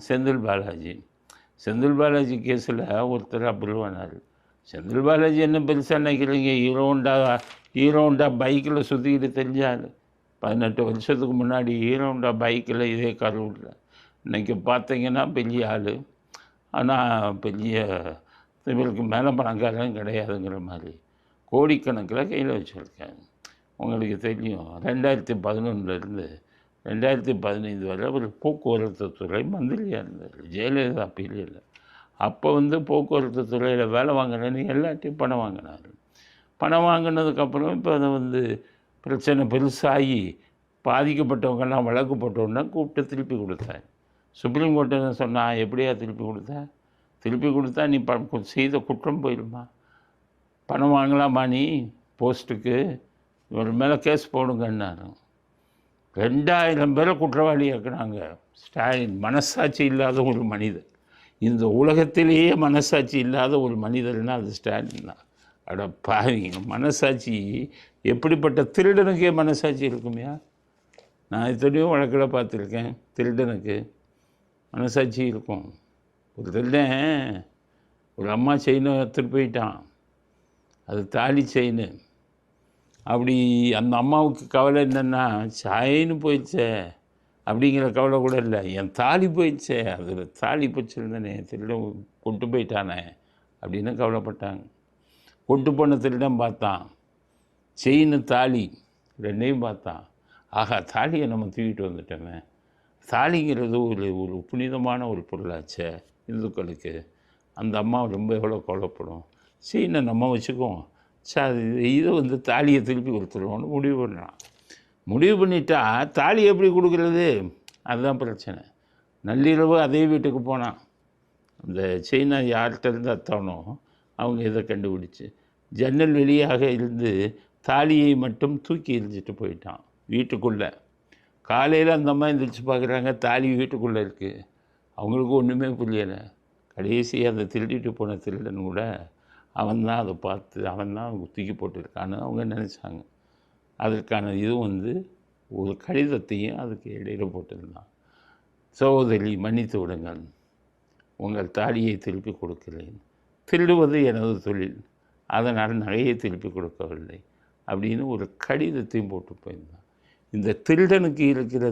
செந்தில் பாலாஜி. செந்தில் பாலாஜி கேஸில் ஒருத்தர் அப்ரூவ் ஆனார். செந்தில் பாலாஜி என்ன பெருசாக நினைக்கிறீங்க? ஹீரோண்டா பைக்கில் சுற்றிக்கிட்டு தெரிஞ்சார். 18 வருஷத்துக்கு முன்னாடி ஹீரோண்டா பைக்கில் இதே கரூரில். இன்றைக்கி பார்த்தீங்கன்னா பெரிய ஆள். ஆனால் பெரிய இவருக்கு மேலே பணக்காரன் கிடையாதுங்கிற மாதிரி கோடிக்கணக்கில் கையில் வச்சுருக்காங்க. உங்களுக்கு தெரியும் 2011 2015 வரை அவர் போக்குவரத்து துறை மந்திரியாக இருந்தார். ஜெயலலிதா பீரியடில். அப்போ போக்குவரத்து துறையில் வேலை வாங்கினேன்னு எல்லாத்தையும் பணம் வாங்கினார். பணம் வாங்கினதுக்கப்புறம் இப்போ அதை பிரச்சனை பெருசாகி பாதிக்கப்பட்டவங்கெல்லாம் வழக்கு போட்டோன்னா கூப்பிட்டு திருப்பி கொடுத்தார். சுப்ரீம் கோர்ட்டு என்ன சொன்னால், எப்படியா திருப்பி கொடுத்தா நீ செய்த குற்றம் போயிடுமா? பணம் வாங்கலாமா நீ போஸ்ட்டுக்கு? இவர் மேலே கேஸ் போடுங்கன்னாரு. 2000 பேரை குற்றவாளி ஆக்குனாங்க. ஸ்டாலின் மனசாட்சி இல்லாத ஒரு மனிதர். இந்த உலகத்திலேயே மனசாட்சி இல்லாத ஒரு மனிதர்னால் அது ஸ்டாலின் தான். அட பாருங்க, மனசாட்சி எப்படிப்பட்ட திருடனுக்கே மனசாட்சி இருக்குமையா? நான் எத்தனையோ வழக்கில் பார்த்துருக்கேன். திருடனுக்கு மனசாட்சி இருக்கும். ஒரு திருடன் ஒரு அம்மா செயினை எடுத்துகிட்டு போயிட்டான். அது தாலி செயின். அப்படி அந்த அம்மாவுக்கு கவலை என்னென்னா, செயின் போயிடுச்சே அப்படிங்கிற கவலை கூட இல்லை, என் தாலி போயிடுச்சே, அதில் தாலி போச்சிருந்தேனே, திருடன் கொண்டு போயிட்டானே அப்படின்னு கவலைப்பட்டாங்க. கொண்டு போன திருடன் பார்த்தான், செயின் தாலி ரெண்டையும் பார்த்தான். ஆகா, தாலியை நம்ம தூக்கிட்டு வந்துட்டோமே. தாலிங்கிறது ஒரு புனிதமான ஒரு பொருளாச்சே இந்துக்களுக்கு. அந்த அம்மா ரொம்ப எவ்வளோ கவலைப்படும். செயினை நம்ம வச்சுக்குவோம், சார் இதை தாலியை திருப்பி கொடுத்துருவோன்னு முடிவு பண்ணலாம். முடிவு பண்ணிட்டா தாலி எப்படி கொடுக்குறது? அதுதான் பிரச்சனை. நள்ளிரவு அதே வீட்டுக்கு போனான். அந்த செயினை யார்கிட்ட இருந்து அத்தானோ அவங்க இதை கண்டுபிடிச்சி ஜன்னல் வெளியாக இருந்து தாலியை மட்டும் தூக்கி எரிஞ்சிட்டு போயிட்டான் வீட்டுக்குள்ளே. காலையில் அந்த அம்மா எந்திரிச்சு பார்க்குறாங்க, தாலி வீட்டுக்குள்ளே இருக்குது. அவங்களுக்கு ஒன்றுமே புரியலை. கடைசி அந்த திருடிட்டு போன திருடன் கூட அவன் தான் அதை பார்த்து அவன் தான் தூக்கி போட்டிருக்கான்னு அவங்க நினச்சாங்க. அதற்கான இதுவும் ஒரு கடிதத்தையும் அதுக்கு இடையில போட்டிருந்தான். சகோதரி மன்னித்து விடுங்கள், உங்கள் தாலியை திருப்பி கொடுக்கிறேன். திருடுவது எனது தொழில், அதனால் நகையை திருப்பி கொடுக்கவில்லை அப்படின்னு ஒரு கடிதத்தையும் போட்டு போயிருந்தான். இந்த திருடனுக்கு இருக்கிற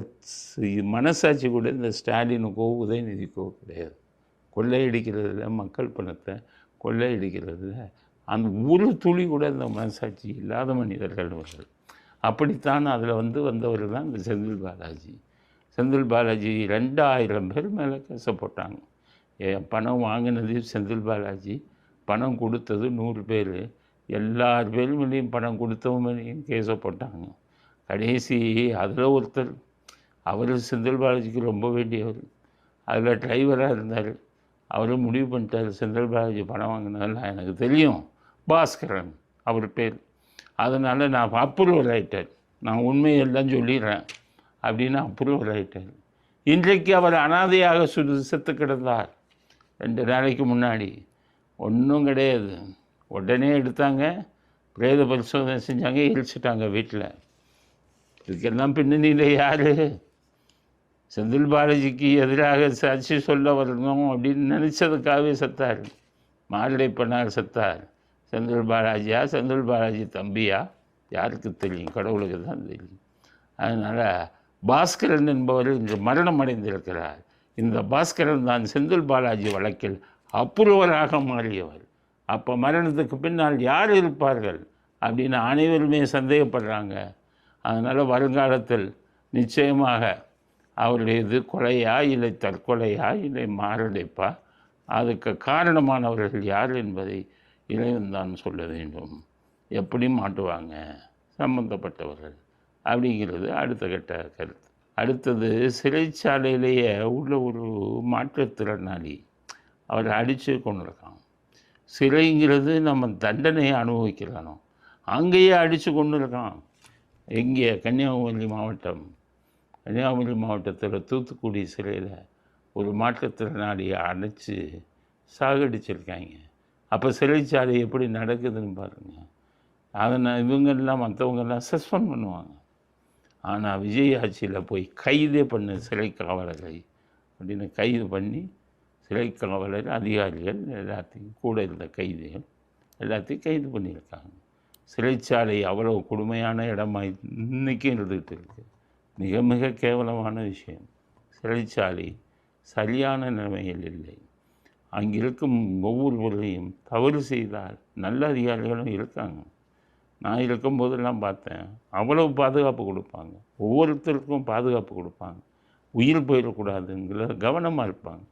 மனசாட்சி கூட இந்த ஸ்டாலினுக்கோ உதயநிதிக்கோ கிடையாது. கொள்ளையடிக்கிறதுல, மக்கள் பணத்தை கொள்ளையடிக்கிறதுல அந்த ஒரு துளி கூட இந்த மனசாட்சி இல்லாத மனிதர்கள் அவர்கள். அப்படித்தான் அதில் வந்தவர் தான் இந்த செந்தில் பாலாஜி. செந்தில் பாலாஜி 2000 பேர் மேலே கேச போட்டாங்க. பணம் வாங்கினது செந்தில் பாலாஜி, பணம் கொடுத்தது 100 பேர். எல்லார் பேர் மேலேயும் பணம் கொடுத்தவங்களையும் கேச போட்டாங்க. கடைசி அதில் ஒருத்தர், அவர் செந்தில் பாலாஜிக்கு ரொம்ப வேண்டியவர், அதில் டிரைவராக இருந்தார். அவரும் முடிவு பண்ணிட்டார், செந்தில் பாலாஜி பணம் வாங்கினதெல்லாம் எனக்கு தெரியும், பாஸ்கரன் அவர் பேர், அதனால் நான் அப்ரூவல் ஆகிட்டார், நான் உண்மையெல்லாம் சொல்லிடுறேன் அப்படின்னு அப்ரூவல் ஆகிட்டார். இன்றைக்கு அவர் அனாதையாக செத்து கிடந்தார். 2 நாளைக்கு முன்னாடி ஒன்றும் கிடையாது. உடனே எடுத்தாங்க, பிரேத பரிசோதனை செஞ்சாங்க, எரிச்சிட்டாங்க வீட்டில். இதுக்கெல்லாம் பின்னணியில் யார்? செந்தில் பாலாஜிக்கு எதிராக சாட்சி சொல்ல வரணும் அப்படின்னு நினச்சதுக்காகவே செத்தார். மாரடை பண்ணார், செத்தார். செந்தில் பாலாஜியா, செந்தில் பாலாஜி தம்பியா, யாருக்கு தெரியும்? கடவுளுக்கு தான் தெரியும். அதனால் பாஸ்கரன் என்பவர் இன்று மரணம் அடைந்திருக்கிறார். இந்த பாஸ்கரன் தான் செந்தில் பாலாஜி வழக்கில் அப்ரூவராக மாறியவர். அப்போ மரணத்துக்கு பின்னால் யார் இருப்பார்கள் அப்படின்னு அனைவருமே சந்தேகப்படுறாங்க. அதனால் வருங்காலத்தில் நிச்சயமாக அவருடையது கொலையா இல்லை தற்கொலையா இல்லை மாரடைப்பா, அதுக்கு காரணமானவர்கள் யார் என்பதை இறைவன் தான் சொல்ல வேண்டும். எப்படி மாட்டுவாங்க சம்பந்தப்பட்டவர்கள் அப்படிங்கிறது அடுத்த கட்ட கருத்து. அடுத்தது, சிறைச்சாலையிலேயே உள்ள ஒரு மாற்றுத்திறனாளி அவரை அடித்து கொண்டிருக்கான். சிறைங்கிறது நம்ம தண்டனையை அனுபவிக்கிறோம், அங்கேயே அடித்து கொண்டு இருக்கான். எங்கே? கன்னியாகுமரி மாவட்டத்தில் தூத்துக்குடி சிறையில் ஒரு மாற்றுத்திறனாளியை அடைச்சி சாகடிச்சிருக்காங்க. அப்போ சிறைச்சாலை எப்படி நடக்குதுன்னு பாருங்கள். அதை இவங்கெல்லாம் மற்றவங்கெல்லாம் சஸ்பெண்ட் பண்ணுவாங்க. ஆனால் விஜய் ஆட்சியில் போய் கைதே பண்ண சிறை காவலர்களை அப்படின்னு கைது பண்ணி சிறை காவலர் அதிகாரிகள் எல்லாத்தையும் கூட இருந்த கைதிகள் எல்லாத்தையும் கைது பண்ணியிருக்காங்க. சிறைச்சாலை அவ்வளோ கொடுமையான இடமா இன்றைக்கும் இருந்துகிட்டு இருக்குது. மிக மிக கேவலமான விஷயம். சிறைச்சாலை சரியான நிலைமையில் இல்லை. அங்கே இருக்கும் ஒவ்வொருவரையும் தவறு செய்தால் நல்ல அதிகாரிகளும் இருக்காங்க. நான் இருக்கும்போதெல்லாம் பார்த்தேன். அவ்வளவு பாதுகாப்பு கொடுப்பாங்க. ஒவ்வொருத்தருக்கும் பாதுகாப்பு கொடுப்பாங்க. உயிர் போயிடக்கூடாதுங்கிற கவனமாக இருப்பாங்க.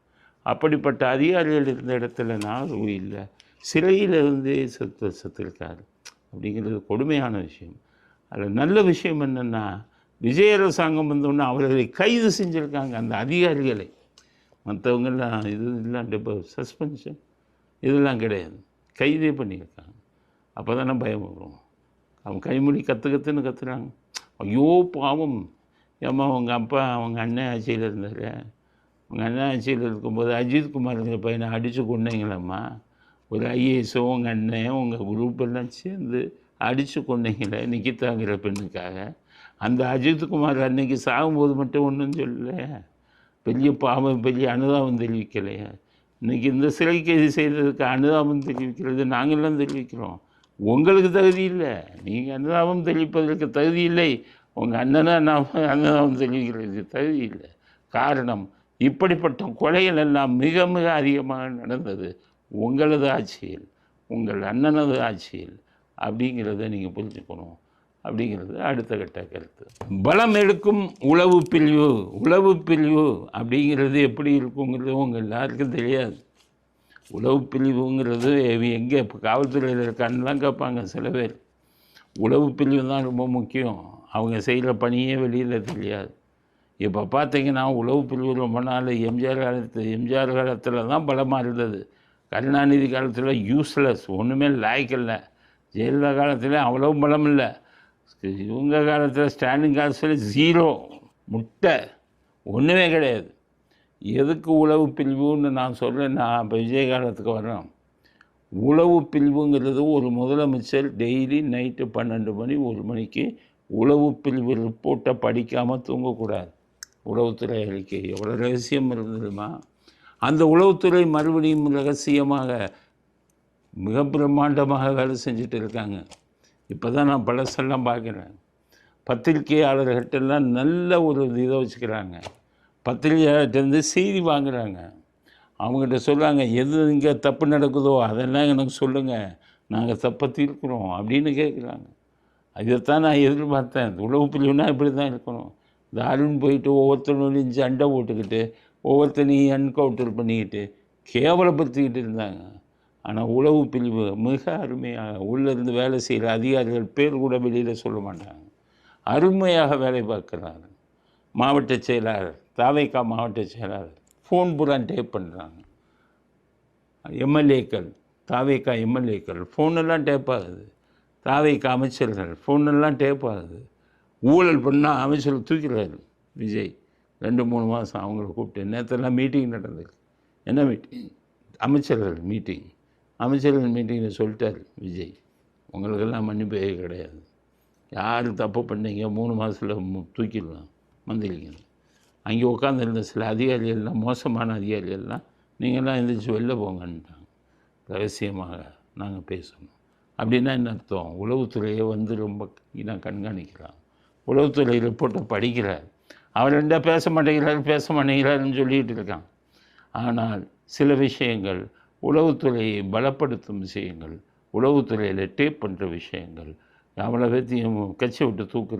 அப்படிப்பட்ட அதிகாரிகள் இருந்த இடத்துல நாகூர் இல்லை, சிறையிலிருந்தே செத்துருக்காரு அப்படிங்கிறது கொடுமையான விஷயம். அதில் நல்ல விஷயம் என்னென்னா, விஜய் அரசாங்கம் வந்தோடனே அவர்களை கைது செஞ்சுருக்காங்க, அந்த அதிகாரிகளை. மற்றவங்கெல்லாம் இதெல்லாம் இப்போ சஸ்பென்ஷன் இதெல்லாம் கிடையாது, கைதே பண்ணியிருக்காங்க. அப்போ தானே பயம் வரும். அவன் கைமொழி கற்றுன்னு கத்துறாங்க. ஐயோ பாவம், ஏம்மா அவங்க அப்பா அவங்க அண்ணன் ஆட்சியில் இருந்தார், உங்கள் அண்ணன் ஆட்சியில் இருக்கும்போது அஜித்குமாருங்கிற பையனை அடித்து கொண்டீங்களம்மா. ஒரு ஐஏஎஸோ உங்கள் அண்ணன் உங்கள் குரூப் எல்லாம் சேர்ந்து அடித்து கொண்டீங்களே நிக்கிதாங்கிற பெண்ணுக்காக. அந்த அஜித்குமார் அன்னைக்கு சாகும்போது மட்டும் ஒன்றும் சொல்லலை, பெரிய பாவம், பெரிய அனுதாபம் தெரிவிக்கலையா? இன்றைக்கி இந்த சிறை கைது செய்ததுக்கு அனுதாபம் தெரிவிக்கிறது நாங்கள்லாம் தெரிவிக்கிறோம். உங்களுக்கு தகுதி இல்லை, நீங்கள் அனுதாபம் தெரிவிப்பதற்கு தகுதி இல்லை. உங்கள் அண்ணனை நாம் அனுதாபம் தெரிவிக்கிறது தகுதி இல்லை. காரணம், இப்படிப்பட்ட கொலைகள் எல்லாம் மிக மிக அதிகமாக நடந்தது உங்களது ஆட்சியில், உங்கள் அண்ணனது ஆட்சியில் அப்படிங்கிறத நீங்கள் புரிஞ்சுக்கணும் அப்படிங்கிறது அடுத்த கட்ட கருத்து. பலம் எடுக்கும் உளவு பிரிவு. உளவு பிரிவு அப்படிங்கிறது எப்படி இருக்குங்கிறது உங்கள் எல்லாருக்கும் தெரியாது. உளவு பிரிவுங்கிறது எங்கே இப்போ காவல்துறையில் இருக்கான்லாம் கேட்பாங்க சில பேர். உளவு பிரிவு தான் ரொம்ப முக்கியம். அவங்க செய்கிற பணியே வெளியில் தெரியாது. இப்போ பார்த்தீங்கன்னா உளவு பிரிவு ரொம்ப நாள் எம்ஜிஆர் காலத்தில் தான் பலமாக இருந்தது. கருணாநிதி காலத்தில் யூஸ்லெஸ், ஒன்றுமே லாய்க்கில்லை. ஜெயலலிதா காலத்தில் அவ்வளோ பலம் இல்லை. இவங்க காலத்தில் ஸ்டாலின் காலத்தில் ஜீரோ, முட்டை, ஒன்றுமே கிடையாது. எதுக்கு உளவு பிரிவுன்னு நான் சொல்கிறேன்னா, இப்போ விஜய் காலத்துக்கு வர்றோம். உளவு பிரிவுங்கிறது ஒரு முதலமைச்சர் டெய்லி நைட்டு 12 மணி 1 மணிக்கு உளவு பிரிவு ரிப்போர்ட்டை படிக்காமல் தூங்கக்கூடாது. உளவுத்துறை அறிக்கை எவ்வளோ ரகசியம் இருந்ததுமா? அந்த உளவுத்துறை மறுபடியும் ரகசியமாக மிக பிரம்மாண்டமாக வேலை செஞ்சுட்டு இருக்காங்க. இப்போ தான் நான் பழசெல்லாம் பார்க்குறேன். பத்திரிகையாளர்கிட்டெல்லாம் நல்ல ஒரு இதை வச்சுக்கிறாங்க. பத்திரிகையாளர்கிட்டருந்து செய்தி வாங்குகிறாங்க. அவங்ககிட்ட சொல்கிறாங்க, எது இங்கே தப்பு நடக்குதோ அதெல்லாம் எனக்கு சொல்லுங்கள், நாங்கள் தப்பை தீர்க்கிறோம் அப்படின்னு கேட்குறாங்க. இதைத்தான் நான் எதிர்பார்த்தேன். உளவு பிரிவுனா இப்படி தான் இருக்கணும். இந்த அருண் போயிட்டு ஒவ்வொருத்தரும் சண்டை போட்டுக்கிட்டு ஒவ்வொருத்தனையும் என்கவுண்டர் பண்ணிக்கிட்டு கேவலப்படுத்திக்கிட்டு இருந்தாங்க. ஆனால் உளவு பிரிவு மிக அருமையாக உள்ளேருந்து வேலை செய்கிற அதிகாரிகள் பேர் கூட வெளியில் சொல்ல மாட்டாங்க. அருமையாக வேலை பார்க்குறாங்க. மாவட்ட செயலாளர், தாவேகா மாவட்ட செயலாளர் ஃபோன் பூரா டேப் பண்ணுறாங்க. எம்எல்ஏக்கள், தாவேகா எம்எல்ஏக்கள் ஃபோனெல்லாம் டேப் ஆகுது. தாவேகா அமைச்சர்கள் ஃபோனெல்லாம் டேப் ஆகுது. ஊழல் பண்ணால் அமைச்சர்கள் தூக்கிறாரு விஜய். 2-3 மாதம் அவங்கள கூப்பிட்டு நேற்றெல்லாம் மீட்டிங் நடந்தது. என்ன மீட்டிங்? அமைச்சர்கள் மீட்டிங். அமைச்சர்கள் மீட்டிங்கில் சொல்லிட்டார் விஜய், உங்களுக்கெல்லாம் மன்னிப்பே கிடையாது. யார் தப்பு பண்ணீங்க 3 மாதத்தில் தூக்கிடலாம் மந்திரிங்க. அங்கே உட்காந்துருந்த சில அதிகாரிகள்லாம், மோசமான அதிகாரிகள்லாம், நீங்கள்லாம் எழுந்திரிச்சு வெளில போங்கன்ட்டாங்க. ரகசியமாக நாங்கள் பேசணும் அப்படின்னா என்ன அர்த்தம்? உளவுத்துறையை வந்து ரொம்ப நான் கண்காணிக்கிறான். உளவுத்துறை ரிப்போர்ட்டை படிக்கிறார். அவர் ரெண்டா பேச மாட்டேங்கிறாருன்னு சொல்லிகிட்டு இருக்கான். ஆனால் சில விஷயங்கள், உளவுத்துறையை பலப்படுத்தும் விஷயங்கள், உளவுத்துறையில் டேப் பண்ணுற விஷயங்கள், அவ்வளோ பேர்த்தையும் கட்சி விட்டு தூக்குறது